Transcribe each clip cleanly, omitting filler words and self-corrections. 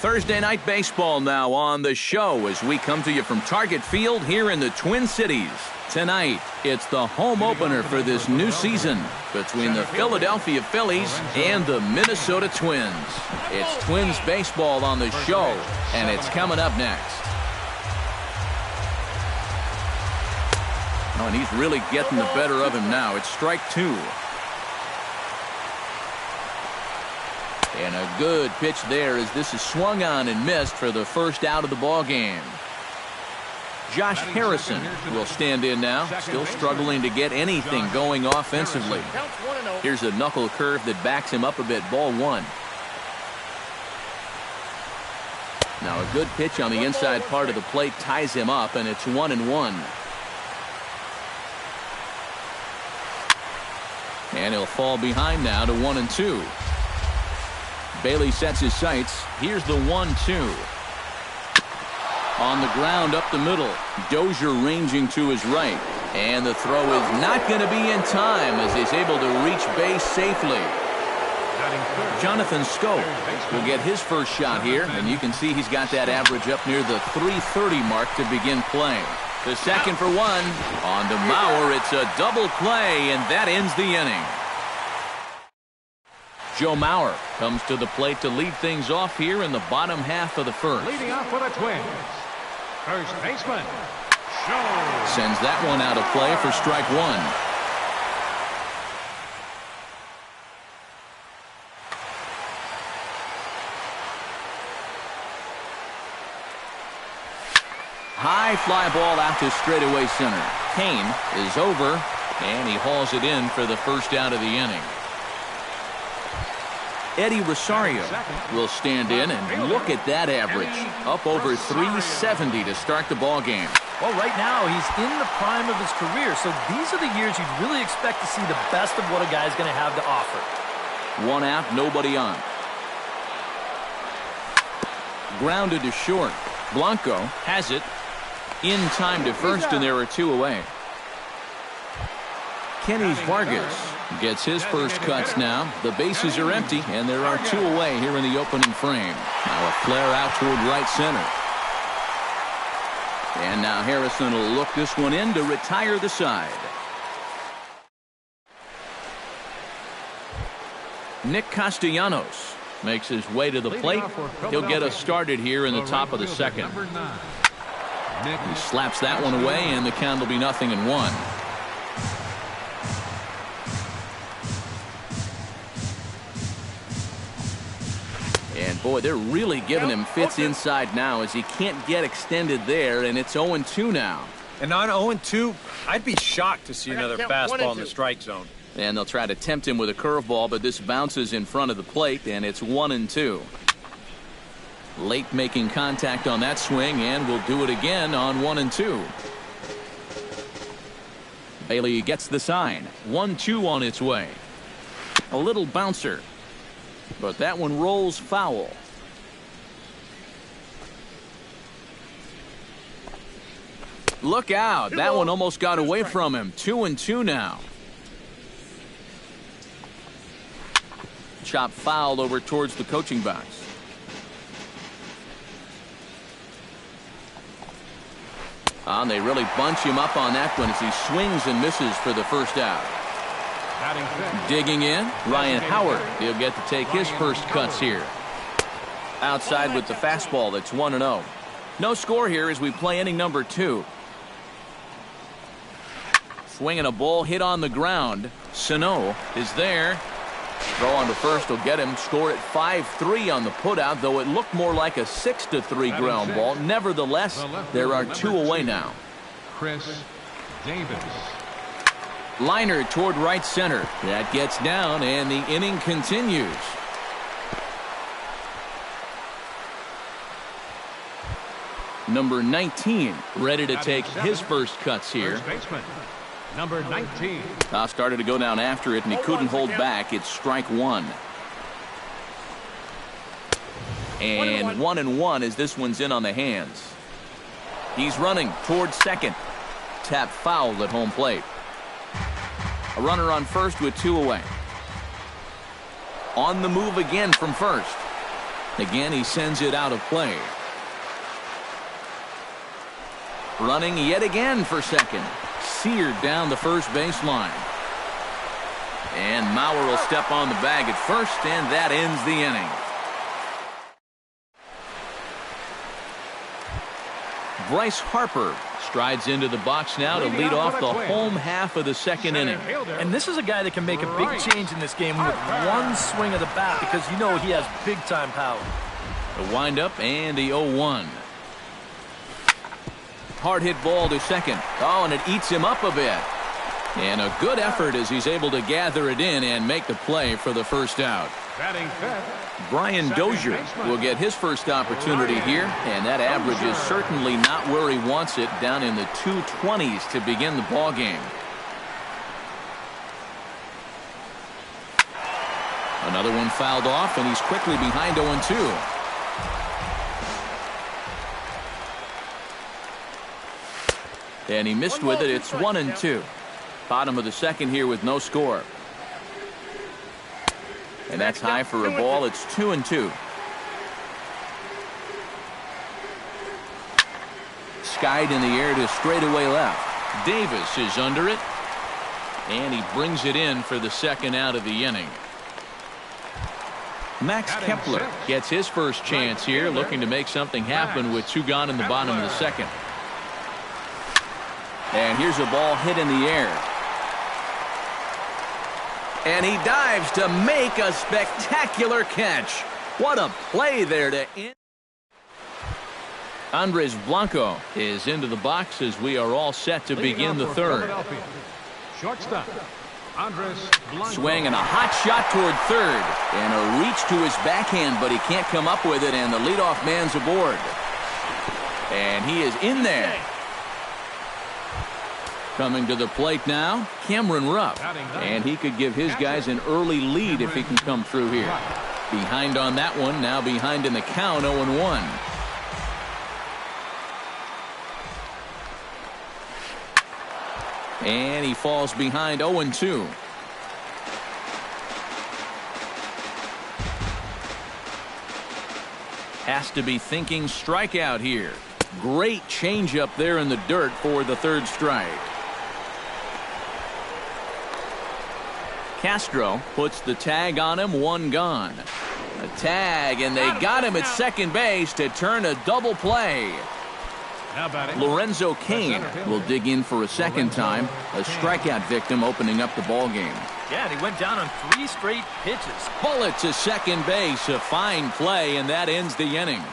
Thursday night baseball now on the show as we come to you from Target Field here in the Twin Cities. Tonight, it's the home opener for this new season between the Philadelphia Phillies and the Minnesota Twins. It's Twins baseball on the show, and it's coming up next. Oh, and he's really getting the better of him now. It's strike two. And a good pitch there as this is swung on and missed for the first out of the ball game. Josh Harrison will stand in now, still struggling to get anything going offensively. Here's a knuckle curve that backs him up a bit. Ball one. Now a good pitch on the inside part of the plate ties him up, and it's 1-1. And he'll fall behind now to 1-2. Bailey sets his sights. Here's the 1-2. On the ground up the middle. Dozier ranging to his right. And the throw is not going to be in time as he's able to reach base safely. Jonathan Scope will get his first shot here, and you can see he's got that average up near the .330 mark to begin playing. The second for one. On to Mauer, it's a double play, and that ends the inning. Joe Mauer comes to the plate to lead things off here in the bottom half of the first. Leading off for the Twins, first baseman, sends that one out of play for strike one. High fly ball out to straightaway center. Kane is over, and he hauls it in for the first out of the inning. Eddie Rosario will stand in, and look at that average. Up over 370 to start the ball game. Well, right now he's in the prime of his career, so these are the years you'd really expect to see the best of what a guy's going to have to offer. One out, nobody on. Grounded to short. Blanco has it in time to first, and there are two away. Kenny Vargas gets his first cuts now. The bases are empty, and there are two away here in the opening frame. Now a flare out toward right center. And now Harrison will look this one in to retire the side. Nick Castellanos makes his way to the plate. He'll get us started here in the top of the second. He slaps that one away, and the count will be 0-1. And boy, they're really giving him fits inside now as he can't get extended there, and it's 0-2 now. And on 0-2, I'd be shocked to see another fastball in the strike zone. And they'll try to tempt him with a curveball, but this bounces in front of the plate, and it's 1-2. Late making contact on that swing, and will do it again on 1-2. Bailey gets the sign. 1-2 on its way. A little bouncer, but that one rolls foul. Look out. That one almost got away from him. 2-2 now. Chop fouled over towards the coaching box. And they really bunch him up on that one as he swings and misses for the first out. Digging in, Ryan Howard. He'll get to take his first cuts here. Outside with the fastball. That's 1-0. No score here as we play inning number 2. Swinging a ball hit on the ground. Sano is there. Throw on to first will get him. Score at 5-3 on the putout, though it looked more like a 6-3 ground ball. Nevertheless, there are two away now. Chris Davis. Liner toward right center. That gets down, and the inning continues. Number 19 ready to take his first cuts here. First baseman, number 19. Now started to go down after it, and he couldn't hold back. It's strike one. And 1-1 as this one's in on the hands. He's running towards second. Tap fouled at home plate. A runner on first with two away. On the move again from first. Again, he sends it out of play. Running yet again for second. Seared down the first baseline. And Mauer will step on the bag at first, and that ends the inning. Bryce Harper strides into the box now to lead off the home half of the second inning. And this is a guy that can make a big change in this game with one swing of the bat, because you know he has big-time power. The windup and the 0-1. Hard hit ball to second. Oh, and it eats him up a bit. And a good effort as he's able to gather it in and make the play for the first out. Batting fifth, Brian Dozier will get his first opportunity here, and that average is certainly not where he wants it, down in the 220s to begin the ball game. Another one fouled off, and he's quickly behind 0-2. And he missed with it. It's 1-2. Bottom of the second here with no score. And that's high for a ball. It's 2-2. Skied in the air to straightaway left. Davis is under it. And he brings it in for the second out of the inning. Max Kepler gets his first chance here, looking to make something happen with two gone in the bottom of the second. And here's a ball hit in the air. And he dives to make a spectacular catch. What a play there to end. Andres Blanco is into the box as we are all set to begin the third. Shortstop, Andres Blanco. Swing and a hot shot toward third. And a reach to his backhand, but he can't come up with it, and the leadoff man's aboard. And he is in there. Coming to the plate now, Cameron Rupp. And he could give his guys an early lead if he can come through here. Behind on that one, now behind in the count, 0-1. And he falls behind 0-2. Has to be thinking strikeout here. Great changeup there in the dirt for the third strike. Castro puts the tag on him, one gone. A tag, and they got him at second base to turn a double play. Lorenzo Cain will dig in for a second time. A strikeout victim opening up the ball game. Yeah, and he went down on 3 straight pitches. Bullet to second base, a fine play, and that ends the inning.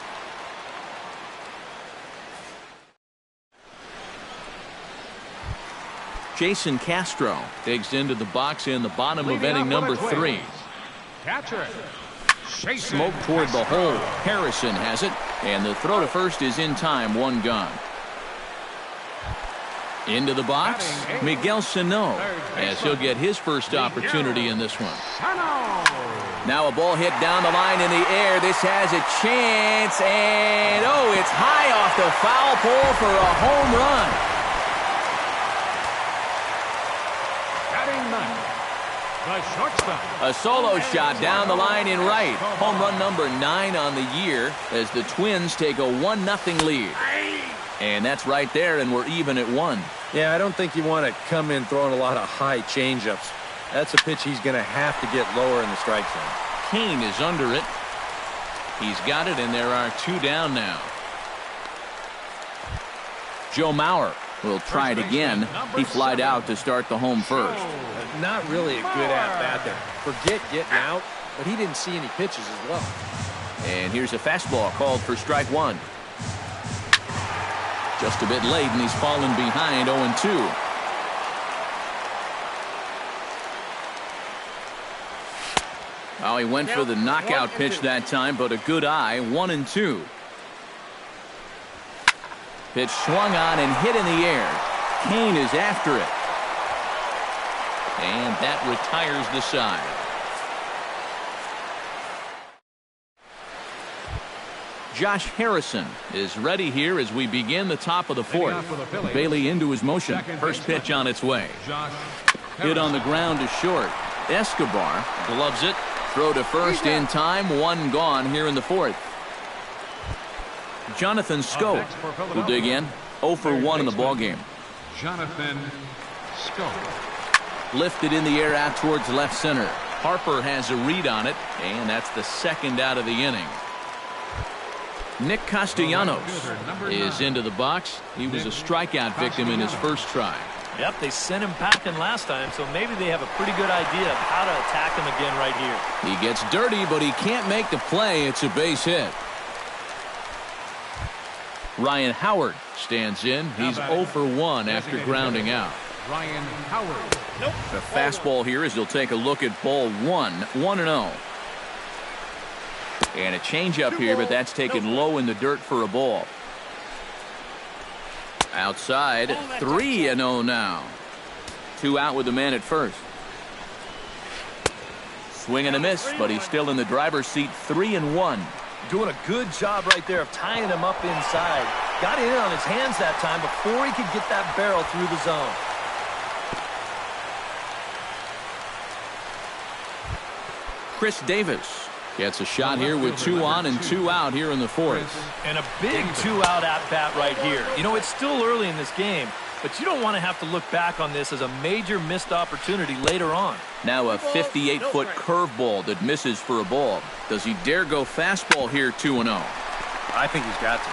Jason Castro digs into the box in the bottom of inning number 3. Catcher. Smoke toward the hole. Harrison has it, and the throw to first is in time, one gone. Into the box, Miguel Sano, as he'll get his first opportunity in this one. Now a ball hit down the line in the air. This has a chance, and oh, it's high off the foul pole for a home run. A solo shot down the line in right. Home run number 9 on the year as the Twins take a 1-0 lead. And that's right there, and we're even at 1. Yeah, I don't think you want to come in throwing a lot of high changeups. That's a pitch he's going to have to get lower in the strike zone. Cain is under it. He's got it, and there are 2 down now. Joe Mauer will try it again. He flied out to start the home first. Not really a good at-bat there. Forget getting out, but he didn't see any pitches as well. And here's a fastball called for strike 1. Just a bit late, and he's fallen behind 0-2. Well, he went for the knockout pitch that time, but a good eye, 1-2. Pitch swung on and hit in the air. Cain is after it. And that retires the side. Josh Harrison is ready here as we begin the top of the 4th. Bailey into his motion. First pitch on its way. Hit on the ground to short. Escobar gloves it, Throw to first in time. One gone here in the fourth. Jonathan Scope will dig in. 0 for 1 in the ballgame. Jonathan Scope. Lifted in the air out towards left center. Harper has a read on it, and that's the second out of the inning. Nick Castellanos is into the box. He was a strikeout victim in his first try. Yep, they sent him packing last time, so maybe they have a pretty good idea of how to attack him again right here. He gets dirty, but he can't make the play. It's a base hit. Ryan Howard stands in. He's 0 for 1 after grounding out. Ryan Howard. The fastball here as he'll take a look at ball 1, 1-0. And a changeup here, but that's taken low in the dirt for a ball. Outside, 3-0 now. 2 out with the man at first. Swing and a miss, but he's still in the driver's seat, 3-1. Doing a good job right there of tying him up inside. Got it in on his hands that time before he could get that barrel through the zone. Chris Davis gets a shot here with 2 on and 2 out here in the fourth. And a big 2-out at-bat right here. You know, it's still early in this game, but you don't want to have to look back on this as a major missed opportunity later on. Now a 58-foot curveball that misses for a ball. Does he dare go fastball here 2-0? I think he's got to.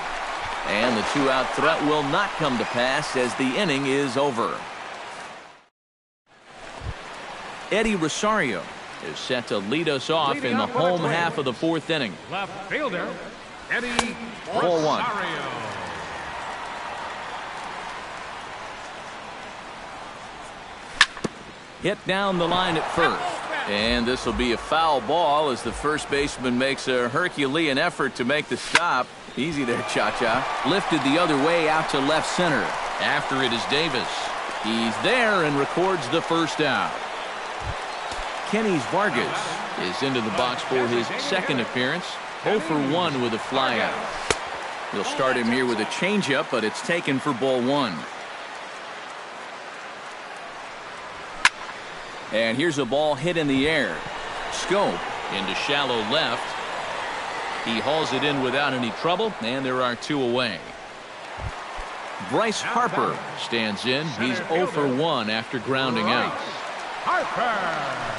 And the 2-out threat will not come to pass as the inning is over. Eddie Rosario is set to lead us off in the home half of the fourth inning. Left fielder, Eddie Ball 1. Rosario. Hit down the line at first. And this will be a foul ball as the first baseman makes a Herculean effort to make the stop. Easy there, Cha-Cha. Lifted the other way out to left center. After it is Davis. He's there and records the first out. Kenny Vargas is into the box for his second appearance. 0 for 1 with a flyout. He'll start him here with a changeup, but it's taken for ball 1. And here's a ball hit in the air. Scope into shallow left. He hauls it in without any trouble, and there are 2 away. Bryce Harper stands in. He's 0 for 1 after grounding out. Harper.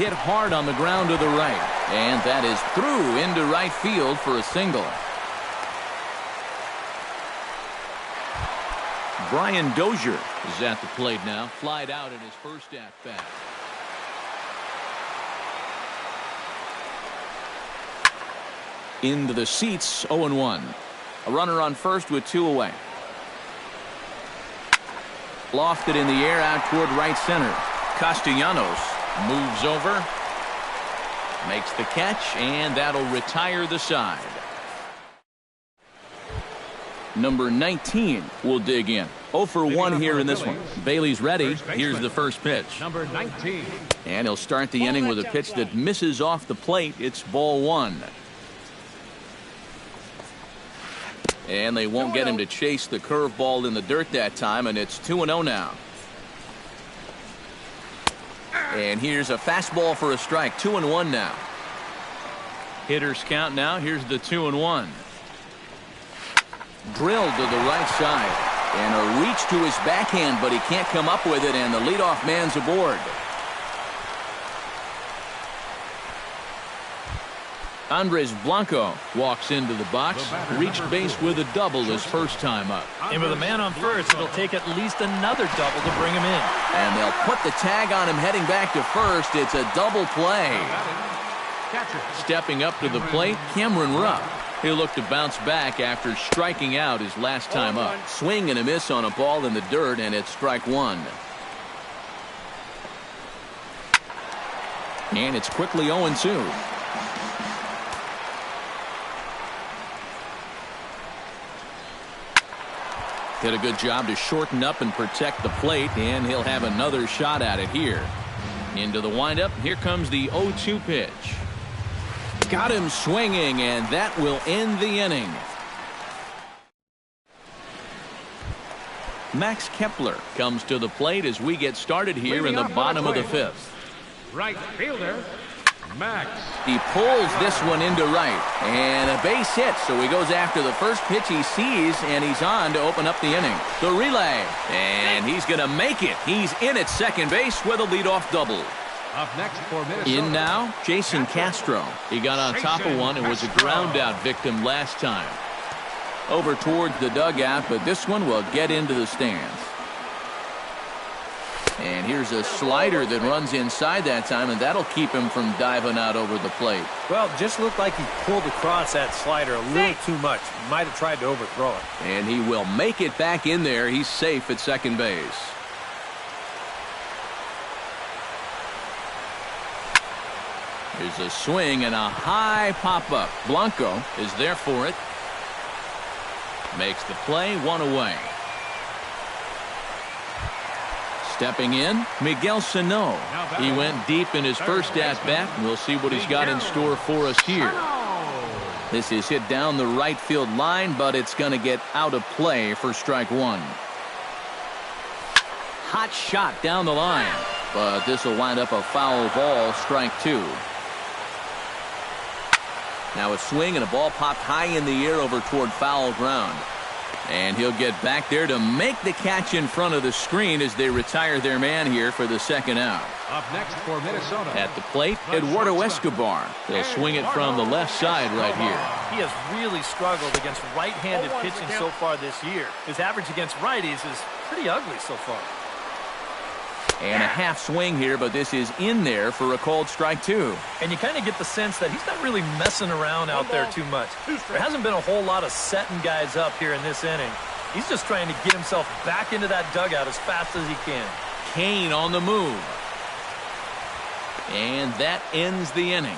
Hit hard on the ground to the right, and that is through into right field for a single. Brian Dozier is at the plate now, flied out in his first at-bat. Into the seats, 0-1. A runner on first with 2 away. Lofted in the air out toward right center. Castellanos moves over, makes the catch, and that'll retire the side. Number 19 will dig in. 0 for 1 here in this one. Bailey's ready. Here's the first pitch. Number 19. And he'll start the inning with a pitch that misses off the plate. It's ball 1. And they won't get him to chase the curveball in the dirt that time, and it's 2-0 now. And here's a fastball for a strike. 2-1 now. Hitters count now. Here's the 2-1. Drilled to the right side. And a reach to his backhand, but he can't come up with it, and the leadoff man's aboard. Andres Blanco walks into the box, reached base with a double his first time up. And with a man on first, it'll take at least another double to bring him in. And they'll put the tag on him heading back to first. It's a double play. Stepping up to the plate, Cameron Rupp. He'll look to bounce back after striking out his last time up. Swing and a miss on a ball in the dirt, and it's strike 1. And it's quickly 0-2. Did a good job to shorten up and protect the plate, and he'll have another shot at it here. Into the windup. Here comes the 0-2 pitch. Got him swinging, and that will end the inning. Max Kepler comes to the plate as we get started here in the bottom of the 5th. Right fielder, Max. He pulls this one into right. And a base hit, so he goes after the first pitch he sees, and he's on to open up the inning. The relay. And he's going to make it. He's in at second base with a leadoff double. Up next for Minnesota. In now, Jason Castro. He got on top of one and was a ground-out victim last time. Over towards the dugout, but this one will get into the stands. And here's a slider that runs inside that time, and that'll keep him from diving out over the plate. Well, just looked like he pulled across that slider a little too much. Might have tried to overthrow it. And he will make it back in there. He's safe at second base. Here's a swing and a high pop-up. Blanco is there for it. Makes the play, one away. Stepping in, Miguel Sano. He went deep in his first at-bat, and we'll see what he's got in store for us here. This is hit down the right field line, but it's going to get out of play for strike one. Hot shot down the line, but this will wind up a foul ball, strike two. Now a swing and a ball popped high in the air over toward foul ground. And he'll get back there to make the catch in front of the screen as they retire their man here for the second out. Up next for Minnesota. At the plate, Eduardo Escobar. They'll swing it from the left side right here. He has really struggled against right-handed pitching so far this year. His average against righties is pretty ugly so far. And a half swing here, but this is in there for a called strike two. And you kind of get the sense that he's not really messing around out there too much. There hasn't been a whole lot of setting guys up here in this inning. He's just trying to get himself back into that dugout as fast as he can. Kane on the move. And that ends the inning.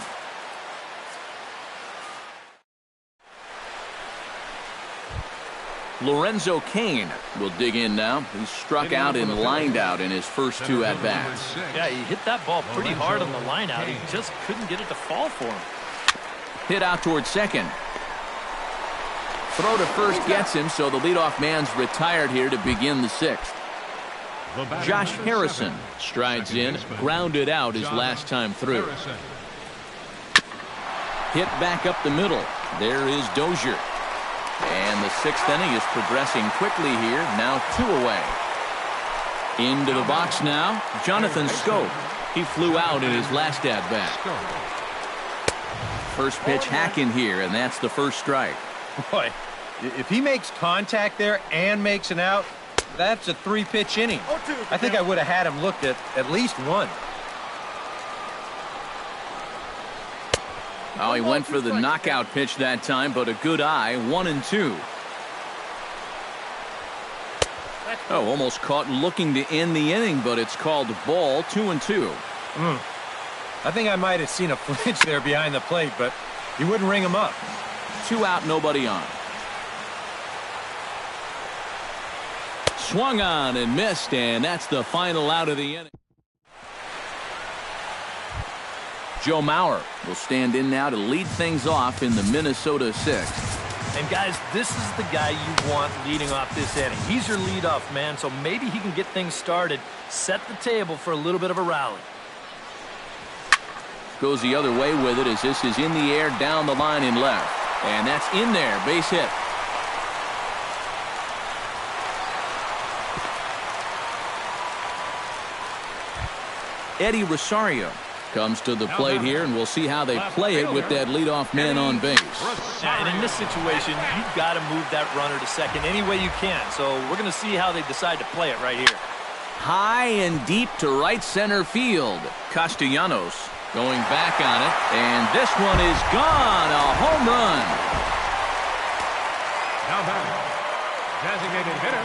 Lorenzo Cain will dig in now. He struck out and lined out in his first two at-bats. Yeah, he hit that ball pretty hard on the line out. He just couldn't get it to fall for him. Hit out towards second. Throw to first gets him, so the leadoff man's retired here to begin the sixth. Josh Harrison strides in, grounded out his last time through. Hit back up the middle. There is Dozier. And the sixth inning is progressing quickly here. Now 2 away. Into the box now, Jonathan Scope. He flew out in his last at-bat. First pitch hacking here, and that's the first strike. Boy, if he makes contact there and makes an out, that's a 3-pitch inning. I think I would have had him looked at least one. Oh, he went for the knockout pitch that time, but a good eye, 1-2. Oh, almost caught looking to end the inning, but it's called ball, 2-2. I think I might have seen a flinch there behind the plate, but he wouldn't ring him up. 2 out, nobody on. Swung on and missed, and that's the final out of the inning. Joe Mauer will stand in now to lead things off in the Minnesota sixth. And guys, this is the guy you want leading off this inning. He's your leadoff man, so maybe he can get things started, set the table for a little bit of a rally. Goes the other way with it as this is in the air down the line in left. And that's in there, base hit. Eddie Rosario comes to the plate here, and we'll see how they play it with that leadoff man on base. Yeah, and in this situation, you've got to move that runner to second any way you can. So we're going to see how they decide to play it right here. High and deep to right center field. Castellanos going back on it, and this one is gone. A home run. Now back, designated hitter,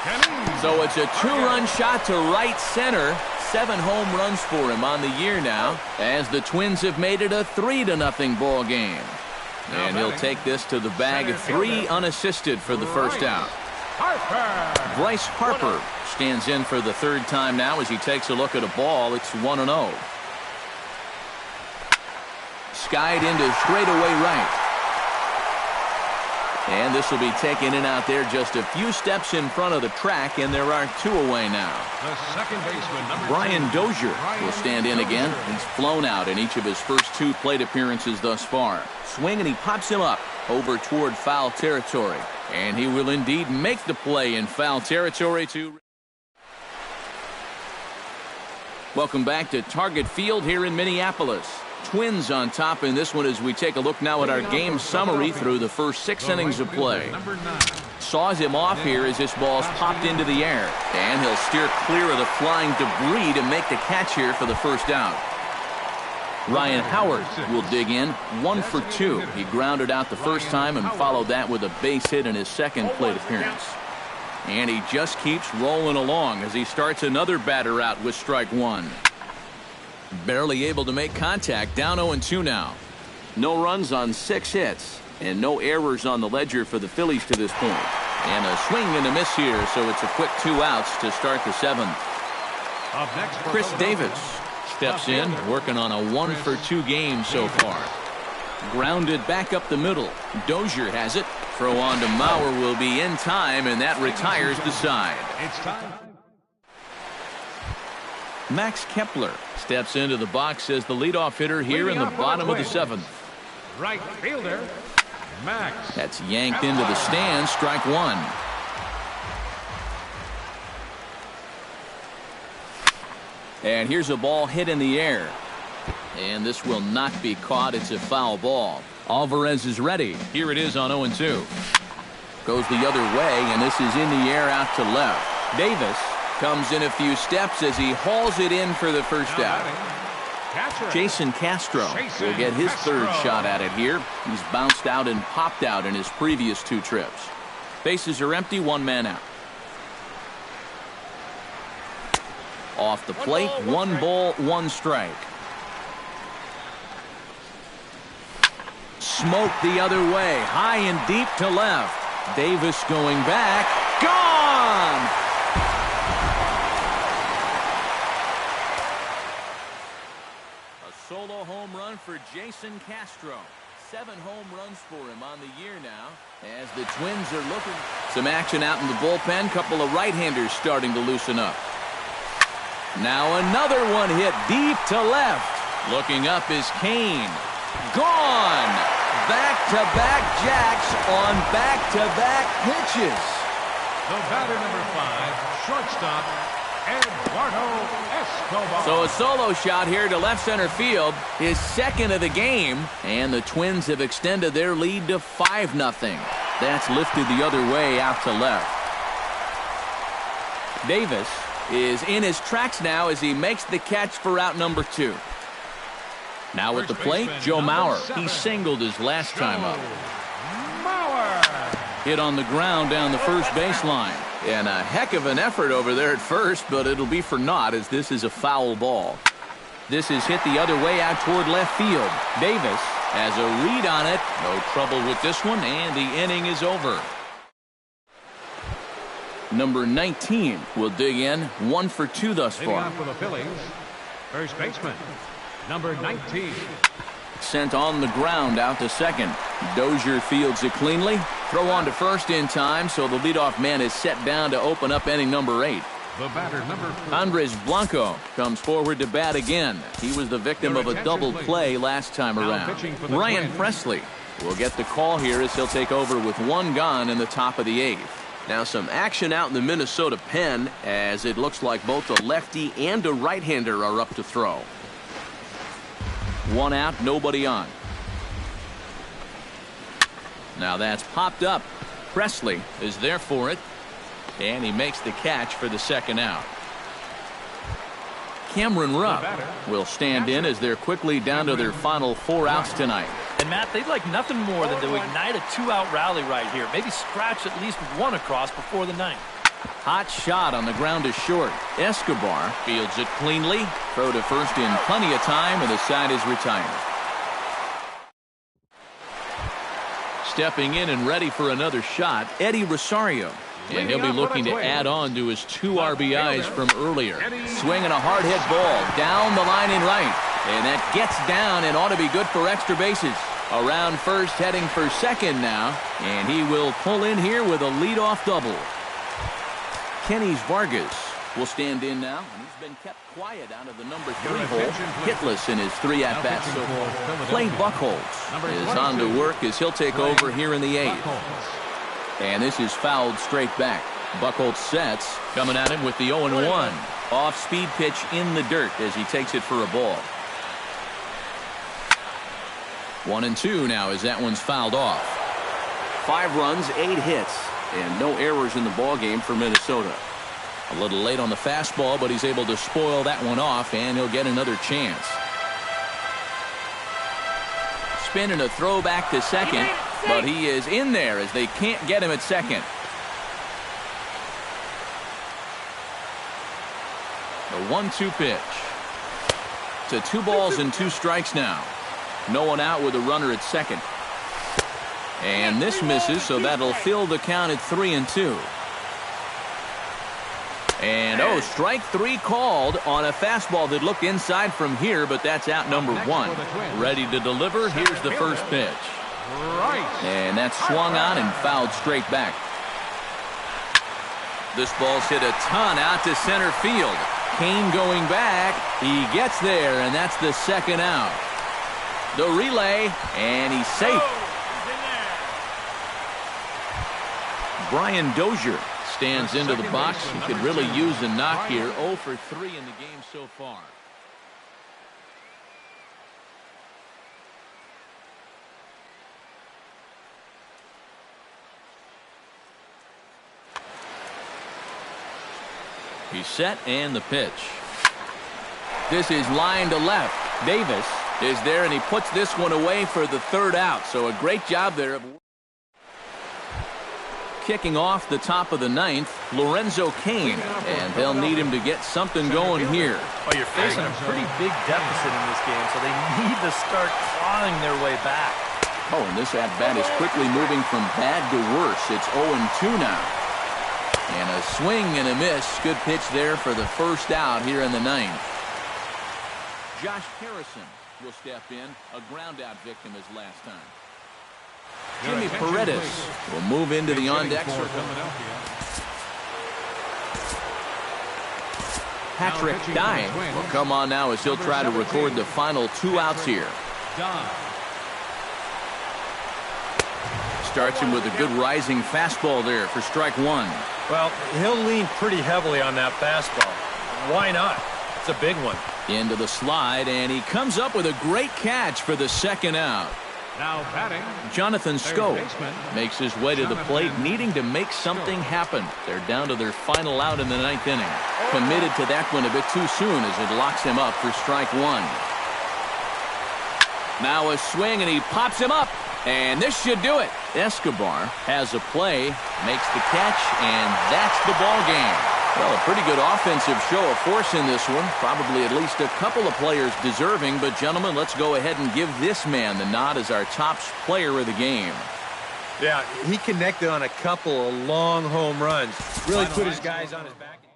Kenny. So it's a 2-run shot to right center. 7 home runs for him on the year now, as the Twins have made it a 3-0 ball game. And he'll take this to the bag of 3 unassisted for the first out. Bryce Harper stands in for the 3rd time now as he takes a look at a ball. It's 1-0. Skied into straightaway right. And this will be taken in out there just a few steps in front of the track, and there are 2 away now. The second baseman, number Brian 2, Dozier Brian will stand in again. He's flown out in each of his first 2 plate appearances thus far. Swing, and he pops him up over toward foul territory. And he will indeed make the play in foul territory to... Welcome back to Target Field here in Minneapolis. Twins on top in this one as we take a look now at our game summary through the first 6 innings of play. Saws him off here as this ball's popped into the air. And he'll steer clear of the flying debris to make the catch here for the first out. Ryan Howard will dig in, 1 for 2. He grounded out the first time and followed that with a base hit in his second plate appearance. And he just keeps rolling along as he starts another batter out with strike 1. Barely able to make contact, down 0-2 now. No runs on 6 hits, and no errors on the ledger for the Phillies to this point. And a swing and a miss here, so it's a quick 2 outs to start the 7th. Chris Davis steps in, working on a 1 for 2 game so far. Grounded back up the middle. Dozier has it. Throw on to Mauer will be in time, and that retires the side. It's time. Max Kepler steps into the box as the leadoff hitter here in the bottom of the 7th. Right fielder, Max. That's yanked into the stands, strike 1. And here's a ball hit in the air. And this will not be caught. It's a foul ball. Alvarez is ready. Here it is on 0-2. Goes the other way, and this is in the air out to left. Davis comes in a few steps as he hauls it in for the first out. Jason Castro will get his 3rd shot at it here. He's bounced out and popped out in his previous 2 trips. Bases are empty, 1 man out. Off the plate, 1 ball, 1 strike. Smoke the other way, high and deep to left. Davis going back, gone! A solo home run for Jason Castro. 7 home runs for him on the year now as the Twins are looking. Some action out in the bullpen, couple of right-handers starting to loosen up. Now another one hit deep to left. Looking up is Kane. Gone! Back-to-back jacks on back-to-back pitches. The batter, number 5, shortstop, Eduardo Escobar. So a solo shot here to left center field, his 2nd of the game, and the Twins have extended their lead to 5-0. That's lifted the other way out to left. Davis is in his tracks now as he makes the catch for out number 2. Now at the plate, Joe Mauer. He singled his last time up. Hit on the ground down the first baseline. And a heck of an effort over there at first, but it'll be for naught as this is a foul ball. This is hit the other way out toward left field. Davis has a read on it. No trouble with this one, and the inning is over. Number 19 will dig in, 1 for 2 thus far. For the Phillies, first baseman, number 19. Sent on the ground out to second. Dozier fields it cleanly. Throw on to first in time, so the leadoff man is set down to open up inning number 8. The batter, number 4. Andres Blanco comes forward to bat again. He was the victim of a double play last time around. Ryan Presley will get the call here as he'll take over with 1 gone in the top of the 8th. Now some action out in the Minnesota pen as it looks like both a lefty and a right-hander are up to throw. 1 out, nobody on. Now that's popped up. Presley is there for it, and he makes the catch for the 2nd out. Cameron Rupp will stand in as they're quickly down to their final 4 outs tonight. And Matt, they'd like nothing more than to ignite a 2-out rally right here. Maybe scratch at least 1 across before the 9th. Hot shot on the ground is short. Escobar fields it cleanly. Throw to first in plenty of time, and the side is retired. Stepping in and ready for another shot, Eddie Rosario. And he'll be looking to add on to his 2 RBIs from earlier. Swinging a hard hit ball down the line in right. And that gets down and ought to be good for extra bases. Around first, heading for second now, and he will pull in here with a leadoff double. Kenny Vargas will stand in now, and he's been kept quiet out of the number 3 hole, hitless in his 3 at-bats so far. Clay Buchholz is on to work as he'll take over here in the 8th. And this is fouled straight back. Buchholz sets, coming at him with the 0-1. Off-speed pitch in the dirt as he takes it for a ball. 1-2 now as that one's fouled off. 5 runs, 8 hits, and no errors in the ball game for Minnesota. A little late on the fastball, but he's able to spoil that one off, and he'll get another chance. Spin and a throw back to second, but he is in there as they can't get him at second. The 1-2 pitch. To 2 balls and 2 strikes now. No one out with a runner at second. And this misses, so that'll fill the count at 3-2. And strike 3 called on a fastball that looked inside from here, but that's out number 1. Ready to deliver. Here's the first pitch. And that's swung on and fouled straight back. This ball's hit a ton out to center field. Kane going back. He gets there, and that's the second out. The relay, and he's safe. Brian Dozier stands into the box. He could really use a knock here. 0 for 3 in the game so far. He's set, and the pitch. This is line to left. Davis is there, and he puts this one away for the 3rd out. So a great job there of kicking off the top of the 9th, Lorenzo Cain, and they'll need him to get something going here. Well, you're facing a pretty big deficit in this game, so they need to start clawing their way back. Oh, and this at-bat is quickly moving from bad to worse. It's 0-2 now. And a swing and a miss. Good pitch there for the 1st out here in the 9th. Josh Harrison will step in, a ground-out victim as last time. Jimmy Paredes will move into the on-deck circle. Patrick Dye will come on now as he'll try to record the final 2 outs here. Starts him with a good rising fastball there for strike 1. Well, he'll lean pretty heavily on that fastball. Why not? It's a big one. Into the slide, and he comes up with a great catch for the 2nd out. Now batting, Jonathan Scope makes his way to the plate, needing to make something happen. They're down to their final out in the 9th inning. Committed to that one a bit too soon as it locks him up for strike 1. Now a swing, and he pops him up. And this should do it. Escobar has a play, makes the catch, and that's the ball game. Well, a pretty good offensive show of force in this one. Probably at least a couple of players deserving. But, gentlemen, let's go ahead and give this man the nod as our top player of the game. Yeah, he connected on a couple of long home runs. Really put his guys on his back.